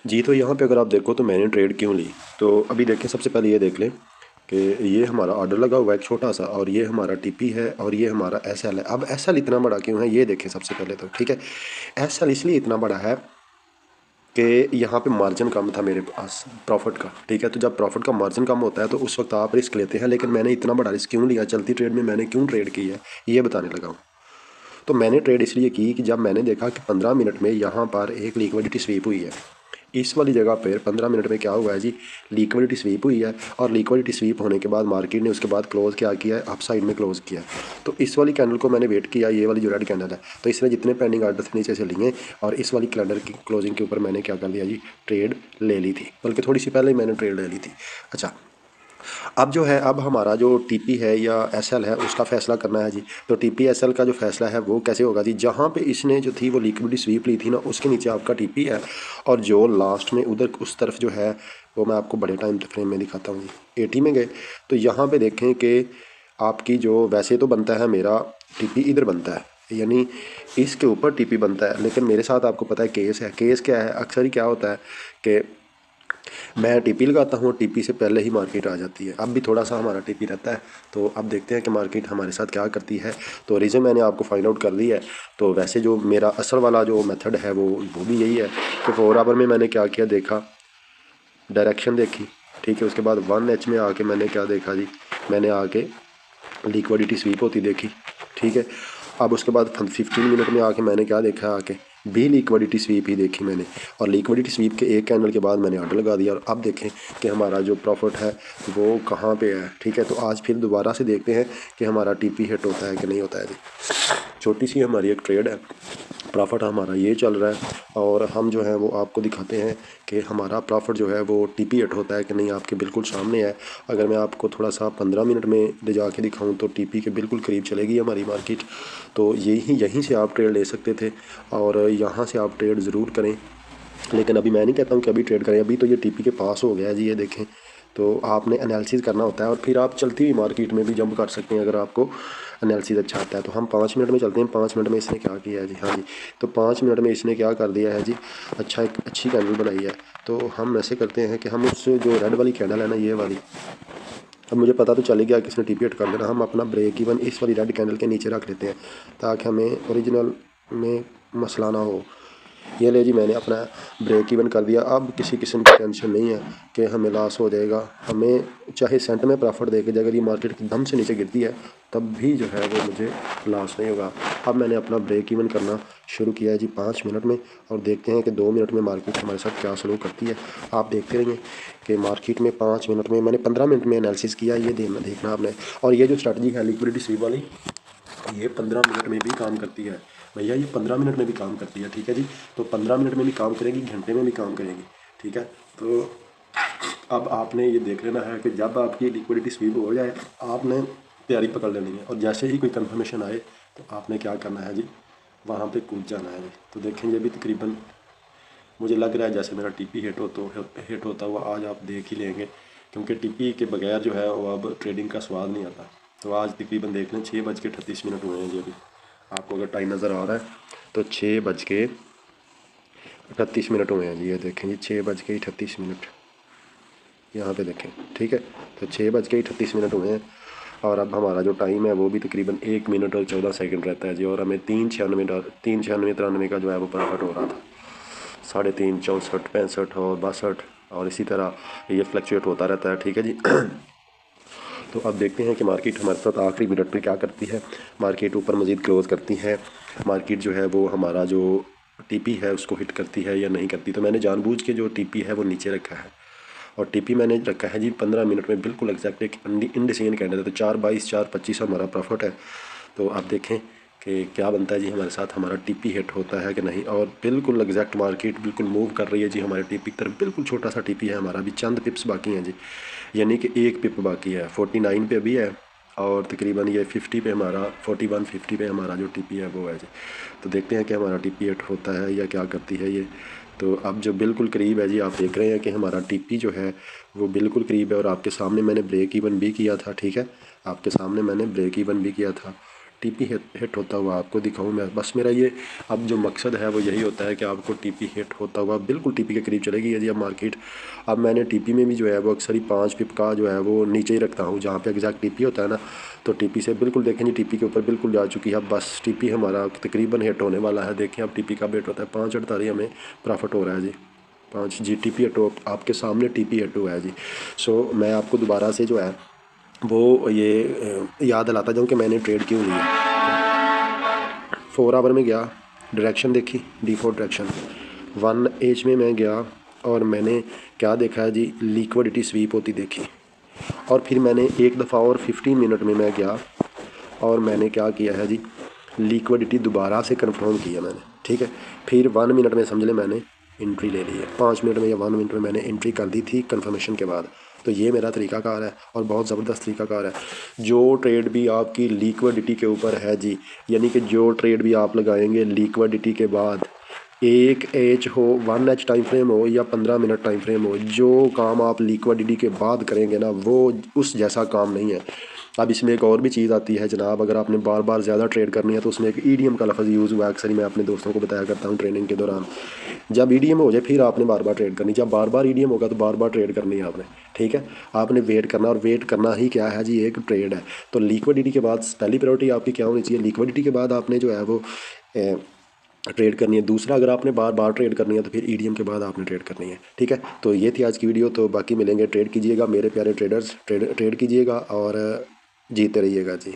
जी। तो यहाँ पे अगर आप देखो तो मैंने ट्रेड क्यों ली, तो अभी देखें, सबसे पहले ये देख लें कि ये हमारा ऑर्डर लगा हुआ है एक छोटा सा, और ये हमारा टीपी है, और ये हमारा एसएल है। अब एसएल इतना बड़ा क्यों है ये देखें सबसे पहले तो, ठीक है। एसएल इसलिए इतना बड़ा है कि यहाँ पे मार्जिन कम था मेरे पास प्रॉफिट का, ठीक है। तो जब प्रॉफिट का मार्जिन कम होता है तो उस वक्त आप रिस्क लेते हैं, लेकिन मैंने इतना बड़ा रिस्क क्यों लिया, चलती ट्रेड में मैंने क्यों ट्रेड की है ये बताने लगा हूँ। तो मैंने ट्रेड इसलिए की कि जब मैंने देखा कि 15 मिनट में यहाँ पर एक लिक्विडिटी स्वीप हुई है, इस वाली जगह पर 15 मिनट में क्या हुआ है जी, लिक्विडिटी स्वीप हुई है। और लिक्विडिटी स्वीप होने के बाद मार्केट ने उसके बाद क्लोज़ क्या किया है, अप साइड में क्लोज़ किया है। तो इस वाली कैंडल को मैंने वेट किया, ये वाली जो रेड कैंडल है, तो इसने जितने पेंडिंग आर्डर थे नीचे से लिए, और इस वाली कैंडल की क्लोजिंग के ऊपर मैंने क्या कर लिया जी, ट्रेड ले ली थी, बल्कि थोड़ी सी पहले ही मैंने ट्रेड ले ली थी। अच्छा, अब जो है, अब हमारा जो टीपी है या एसएल है उसका फ़ैसला करना है जी। तो टीपी एसएल का जो फैसला है वो कैसे होगा जी, जहाँ पे इसने जो थी वो लिक्विडिटी स्वीप ली थी ना, उसके नीचे आपका टीपी है, और जो लास्ट में उधर उस तरफ जो है वो मैं आपको बड़े टाइम फ्रेम में दिखाता हूँ जी। 80 में गए तो यहाँ पे देखें कि आपकी जो वैसे तो बनता है मेरा टीपी इधर बनता है, यानी इसके ऊपर टीपी बनता है, लेकिन मेरे साथ आपको पता है केस है। केस क्या है, अक्सर ही क्या होता है कि मैं टीपी लगाता हूँ, टीपी से पहले ही मार्केट आ जाती है। अब भी थोड़ा सा हमारा टीपी रहता है, तो अब देखते हैं कि मार्केट हमारे साथ क्या करती है। तो रीज़न मैंने आपको फाइंड आउट कर ली है। तो वैसे जो मेरा असल वाला जो मेथड है वो भी यही है कि 4 आवर में मैंने क्या किया, देखा, डायरेक्शन देखी, ठीक है। उसके बाद 1H में आके मैंने क्या देखा जी, मैंने आके लिक्विडिटी स्वीप होती देखी, ठीक है। अब उसके बाद 15 मिनट में आके मैंने क्या देखा, आके भी लिक्विडिटी स्वीप ही देखी मैंने, और लिक्विडिटी स्वीप के एक कैंडल के बाद मैंने ऑर्डर लगा दिया। और अब देखें कि हमारा जो प्रॉफिट है वो कहाँ पे है, ठीक है। तो आज फिर दोबारा से देखते हैं कि हमारा टीपी हिट होता है कि नहीं होता है जी। छोटी सी हमारी एक ट्रेड है, प्रॉफिट हमारा ये चल रहा है, और हम जो है वो आपको दिखाते हैं कि हमारा प्रॉफिट जो है वो टीपी हिट होता है कि नहीं, आपके बिल्कुल सामने है। अगर मैं आपको थोड़ा सा 15 मिनट में ले जा के दिखाऊँ तो टीपी के बिल्कुल करीब चलेगी हमारी मार्केट। तो यहीं से आप ट्रेड ले सकते थे, और यहाँ से आप ट्रेड ज़रूर करें। लेकिन अभी मैं नहीं कहता हूँ कि अभी ट्रेड करें, अभी तो ये टीपी के पास हो गया है जी, ये देखें। तो आपने एनालिसिस करना होता है, और फिर आप चलती हुई मार्केट में भी जंप कर सकते हैं अगर आपको एनालिसिस अच्छा आता है। तो हम 5 मिनट में चलते हैं। 5 मिनट में इसने क्या किया है जी, हाँ जी, तो 5 मिनट में इसने क्या कर दिया है जी, अच्छा, एक अच्छी कैंडल बनाई है। तो हम ऐसे करते हैं कि हम उस जो रेड वाली कैंडल है ना, ये वाली, अब मुझे पता तो चल गया कि इसने टीपी हिट कर देना, हम अपना ब्रेक इवन इस वाली रेड कैंडल के नीचे रख लेते हैं ताकि हमें ओरिजिनल में मसला ना हो। ये ले जी, मैंने अपना ब्रेक इवन कर दिया। अब किसी किस्म की टेंशन नहीं है कि हमें लॉस हो जाएगा। हमें चाहे सेंट में प्रॉफिट दे के अगर ये मार्केट दम से नीचे गिरती है तब भी जो है वो मुझे लॉस नहीं होगा। अब मैंने अपना ब्रेक इवन करना शुरू किया है जी 5 मिनट में, और देखते हैं कि 2 मिनट में मार्केट हमारे साथ क्या सलूक करती है। आप देखते रहिए कि मार्केट में 5 मिनट में, मैंने 15 मिनट में एनालिसिस किया, ये देखना आपने। और ये जो स्ट्रैटेजी है लिक्विडिटी स्वीप वाली, ये 15 मिनट में भी काम करती है भैया, ये 15 मिनट में भी काम करती है, ठीक है जी। तो 15 मिनट में भी काम करेगी, घंटे में भी काम करेगी, ठीक है। तो अब आपने ये देख लेना है कि जब आपकी लिक्विडिटी स्वीप हो जाए आपने तैयारी पकड़ लेनी है, और जैसे ही कोई कंफर्मेशन आए तो आपने क्या करना है जी, वहाँ पे कूद जाना है जी। तो देखें, ये भी तकरीबन मुझे लग रहा है जैसे मेरा टीपी हिट होता हुआ आज आप देख ही लेंगे, क्योंकि टीपी के बगैर जो है वो अब ट्रेडिंग का स्वाद नहीं आता। तो आज तकरीबन देख लें 6:38 हुए हैं जी। अभी आपको अगर टाइम नज़र आ रहा है तो 6:38 हुए हैं जी। ये देखें जी, 6:38 यहाँ पे देखें, ठीक है। तो 6:38 हुए हैं, और अब हमारा जो टाइम है वो भी तकरीबन 1 मिनट और 14 सेकंड रहता है जी। और हमें 3:96 का जो है वो प्रॉफिट हो रहा था, 3.5, 64, 65 और 62, और इसी तरह ये फ्लक्चुएट होता रहता है, ठीक है जी। तो अब देखते हैं कि मार्केट हमारे साथ आखिरी मिनट पे क्या करती है। मार्केट ऊपर मज़ीद क्लोज़ करती है, मार्केट जो है वो हमारा जो टीपी है उसको हिट करती है या नहीं करती। तो मैंने जानबूझ के जो टीपी है वो नीचे रखा है, और टीपी मैंने रखा है जी 15 मिनट में बिल्कुल एग्जैक्ट एक इंडिसिजन कैंडल है। तो 4:22, 4:25 हमारा प्रॉफिट है। तो आप देखें कि क्या बनता है जी हमारे साथ, हमारा टीपी हिट होता है कि नहीं। और बिल्कुल एग्जैक्ट मार्केट बिल्कुल मूव कर रही है जी हमारे टीपी की तरफ। बिल्कुल छोटा सा टीपी है हमारा, अभी चंद पिप्स बाकी हैं जी, यानी कि 1 पिप बाकी है। 49 पे अभी है, और तकरीबन ये 50 पे हमारा 41, 50 पे हमारा जो टीपी है वो है जी। तो देखते हैं कि हमारा टीपी हिट होता है या क्या करती है ये। तो अब जो बिल्कुल करीब है जी, आप देख रहे हैं कि हमारा टीपी जो है वो बिल्कुल करीब है, और आपके सामने मैंने ब्रेक इवन भी किया था, ठीक है। आपके सामने मैंने ब्रेक इवन भी किया था, टीपी हिट होता हुआ आपको दिखाऊं मैं। बस मेरा ये अब जो मकसद है वो यही होता है कि आपको टीपी हिट होता हुआ बिल्कुल टीपी के करीब चलेगी है जी अब मार्केट। अब मैंने टीपी में भी जो है वो अक्सर ही 5 पिप का जो है वो नीचे ही रखता हूँ जहाँ पे एग्जैक्ट टीपी होता है ना। तो टीपी से बिल्कुल देखें जी टीपी के ऊपर बिल्कुल जा चुकी है। अब बस टीपी हमारा तकरीबन हिट होने वाला है। देखें अब टीपी का हिट होता है 5.48 हमें प्रॉफिट हो रहा है जी। 5 जी टी पी अटो आपके सामने टी पी अटो है जी। सो मैं आपको दोबारा से जो है वो ये याद दिलाता जाऊँ कि मैंने ट्रेड क्यों लिया। 4 आवर में गया, डायरेक्शन देखी D4 डायरेक्शन, 1 एज में मैं गया और मैंने क्या देखा है जी, लिक्विडिटी स्वीप होती देखी। और फिर मैंने एक दफ़ा और 15 मिनट में मैं गया और मैंने क्या किया है जी, लिक्विडिटी दोबारा से कंफर्म किया मैंने, ठीक है। फिर 1 मिनट में समझ लें मैंने एंट्री ले ली है, 5 मिनट में या 1 मिनट में मैंने एंट्री कर दी थी कंफर्मेशन के बाद। तो ये मेरा तरीक़ाकार है और बहुत ज़बरदस्त तरीक़ाकार है। जो ट्रेड भी आपकी लिक्विडिटी के ऊपर है जी, यानी कि जो ट्रेड भी आप लगाएंगे लिक्विडिटी के बाद, 1 एच हो, 1 एच टाइम फ्रेम हो या 15 मिनट टाइम फ्रेम हो, जो काम आप लिक्विडिटी के बाद करेंगे ना वो उस जैसा काम नहीं है। अब इसमें एक और भी चीज़ आती है जनाब, अगर आपने बार बार ज़्यादा ट्रेड करनी है तो उसमें एक ईडीएम का लफ्ज़ यूज़ हुआ है, अक्सर ही मैं अपने दोस्तों को बताया करता हूँ ट्रेनिंग के दौरान। जब ईडीएम हो जाए फिर आपने बार बार ट्रेड करनी, जब बार बार ईडीएम होगा तो बार बार ट्रेड करनी है आपने, ठीक है। आपने वेट करना, और वेट करना ही क्या है जी, एक ट्रेड है। तो लिक्विडिटी के बाद पहली प्रायोरिटी आपकी क्या होनी चाहिए, लिक्विडिटी के बाद आपने जो है वो ट्रेड करनी है। दूसरा, अगर आपने बार बार ट्रेड करनी है तो फिर ईडीएम के बाद आपने ट्रेड करनी है, ठीक है। तो ये थी आज की वीडियो। तो बाकी मिलेंगे, ट्रेड कीजिएगा मेरे प्यारे ट्रेडर्स, ट्रेड कीजिएगा और जीते रहिएगा जी।